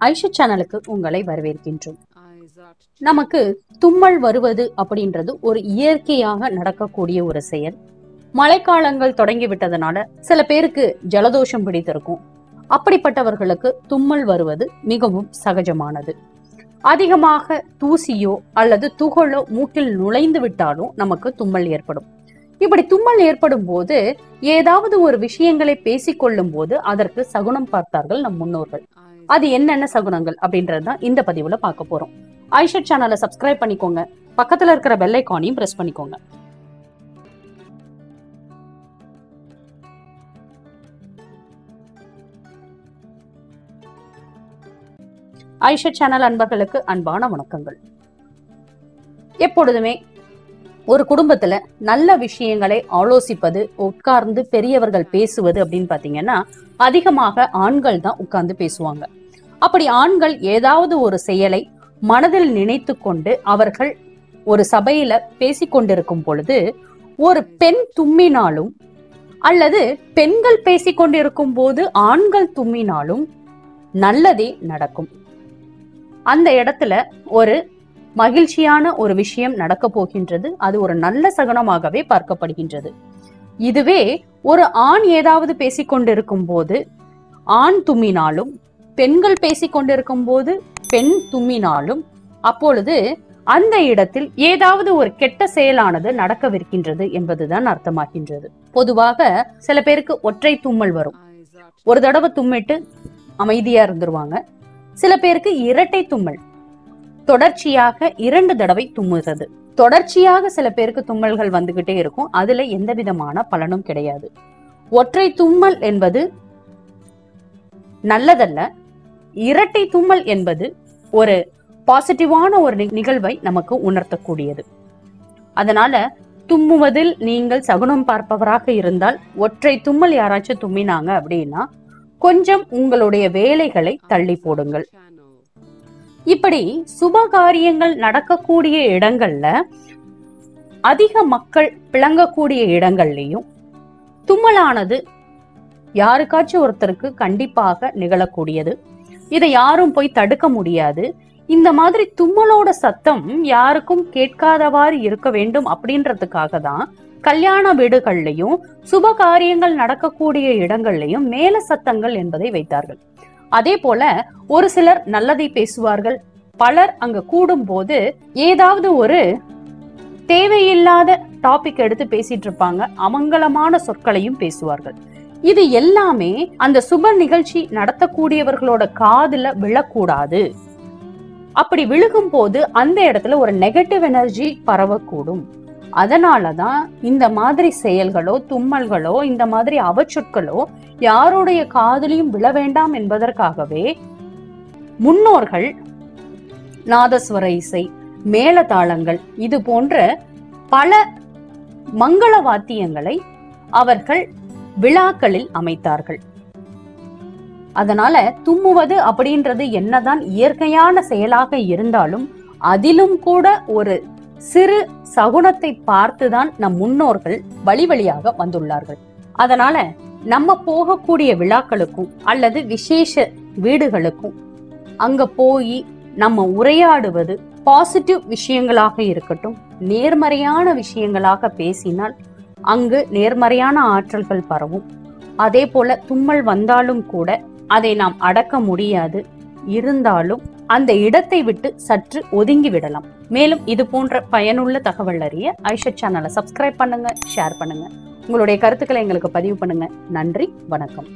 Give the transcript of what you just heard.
ஐஷா சேனலுக்கு உங்களை வரவேற்கின்றோம். நமக்கு தும்மல் வருவது அப்படின்றது ஒரு இயற்கையாக நடக்கக்கூடிய ஒரு செயல். மழைக்காலங்கள் தொடங்கி விட்டதனால சில பேருக்கு ஜலதோஷம் பிடித்திருக்கும். அப்படிப்பட்டவர்களுக்கு தும்மல் வருவது மிகவும் சகஜமானது. அதிகமாக தூசியோ அல்லது துகளோ மூக்கில் நுழைந்து விட்டாலும் நமக்கு தும்மல் ஏற்படும். இப்படி தும்மல் ஏற்படும் போது ஏதாவது ஒரு விஷயங்களை பேசிக்கொள்ளும் போது அதற்கு சகுனம் பார்த்தார்கள் நம் முன்னோர்கள். அது என்னென்ன சகுனங்கள் அப்படின்றதுதான் இந்த பதிவுல பார்க்க போறோம். ஐஷா சேனலை சப்ஸ்கிரைப் பண்ணிக்கோங்க, பக்கத்துல இருக்கிற பெல் ஐகானையும் பிரஸ் பண்ணிக்கோங்க. ஐஷா சேனல் அன்பர்களுக்கு அன்பான வணக்கங்கள். எப்பொழுதுமே ஒரு குடும்பத்துல நல்ல விஷயங்களை ஆலோசிப்பது, உட்கார்ந்து பெரியவர்கள் பேசுவது அப்படின்னு பாத்தீங்கன்னா அதிகமாக ஆண்கள் தான் உட்கார்ந்து பேசுவாங்க. அப்படி ஆண்கள் ஏதாவது ஒரு செயலை மனதில் நினைத்து கொண்டு அவர்கள் ஒரு சபையில பேசிக்கொண்டிருக்கும் பொழுது ஒரு பெண் தும்மினாலும் அல்லது பெண்கள் பேசிக்கொண்டிருக்கும் போது ஆண்கள் தும்மினாலும் நல்லதே நடக்கும். அந்த இடத்துல ஒரு மகிழ்ச்சியான ஒரு விஷயம் நடக்க போகின்றது. அது ஒரு நல்ல சகுனமாகவே பார்க்கப்படுகின்றது. இதுவே ஒரு ஆண் ஏதாவது பேசிக்கொண்டிருக்கும் போது ஆண் தும்மினாலும், பெண்கள் பேசிக்கொண்டிருக்கும் போது பெண் தும்மினாலும் அப்பொழுது அந்த இடத்தில் ஏதாவது ஒரு கெட்ட செயலானது நடக்கவிருக்கின்றது என்பதுதான் அர்த்தமாகின்றது. பொதுவாக சில பேருக்கு ஒற்றை தும்மல் வரும். ஒரு தடவை தும்மிட்டு அமைதியா இருந்துருவாங்க. சில பேருக்கு இரட்டை தும்மல், தொடர்ச்சியாக 2 தடவை தும்முறது. தொடர்ச்சியாக சில பேருக்கு தும்மல்கள் வந்துகிட்டே இருக்கும். அதுல எந்த விதமான பலனும் கிடையாது. ஒற்றை தும்மல் என்பது நல்லதல்ல. இரட்டை தும்மல் என்பது ஒரு பாசிட்டிவான ஒரு நிகழ்வை நமக்கு உணர்த்தக்கூடியது. அதனால தும்முவதில் நீங்கள் சகுனம் பார்ப்பவராக இருந்தால், ஒற்றை தும்மல் யாராச்சும் தும்மினாங்க அப்படின்னா கொஞ்சம் உங்களுடைய வேலைகளை தள்ளி போடுங்கள். இப்படி சுப காரியங்கள் நடக்கக்கூடிய இடங்கள்ல, அதிக மக்கள் பிளங்கக்கூடிய இடங்கள்லயும் தும்மலானது யாருக்காச்சும் ஒருத்தருக்கு கண்டிப்பாக நிகழக்கூடியது. இதை யாரும் போய் தடுக்க முடியாது. இந்த மாதிரி தும்மலோட சத்தம் யாருக்கும் கேட்காதவாறு இருக்க வேண்டும் அப்படின்றதுக்காக தான் கல்யாண வீடுகள்லயும் சுப காரியங்கள் நடக்கக்கூடிய இடங்கள்லயும் மேல சத்தங்கள் என்பதை வைத்தார்கள். அதே போல ஒரு சிலர் நல்லதை பேசுவார்கள். பலர் அங்க கூடும் போது ஏதாவது ஒரு தேவையில்லாத டாபிக் எடுத்து பேசிட்டு இருப்பாங்க. அமங்கலமான சொற்களையும் பேசுவார்கள். இது எல்லாமே அந்த சுப நிகழ்ச்சி நடத்தக்கூடியவர்களோட காதுல விழக்கூடாது. அப்படி விழுகும் போது அந்த இடத்துல ஒரு நெகட்டிவ் எனர்ஜி பரவக்கூடும். அதனாலதான் இந்த மாதிரி செயல்களோ, தும்மல்களோ, இந்த மாதிரி அவச்சொற்களோ யாருடைய காதலையும் விழ வேண்டாம் என்பதற்காகவே முன்னோர்கள் நாதஸ்வர இசை, மேளதாளங்கள், இது போன்ற பல மங்கள வாத்தியங்களை அவர்கள் விழாக்களில் அமைத்தார்கள். அதனால தும்முவது அப்படின்றது என்னதான் இயற்கையான செயலாக இருந்தாலும் அதிலும் கூட ஒரு சிறு சகுனத்தை பார்த்துதான் நம் முன்னோர்கள் வழி வழியாக வந்துள்ளார்கள். அதனால நம்ம போகக்கூடிய விழாக்களுக்கும் அல்லது விசேஷ வீடுகளுக்கும் அங்க போய் நம்ம உரையாடுவது பாசிட்டிவ் விஷயங்களாக இருக்கட்டும், நேர்மறையான விஷயங்களாக பேசினால் அங்கு நேர்மறையான ஆற்றல்கள் பரவும். அதே போல தும்மல் வந்தாலும் கூட அதை நாம் அடக்க முடியாது. இருந்தாலும் அந்த இடத்தை விட்டு சற்று ஒதுங்கி விடலாம். மேலும் இது போன்ற பயனுள்ள தகவல் அறிய ஐஷா சேனலை சப்ஸ்கிரைப் பண்ணுங்க, ஷேர் பண்ணுங்க, உங்களுடைய கருத்துக்களை எங்களுக்கு பதிவு பண்ணுங்க. நன்றி, வணக்கம்.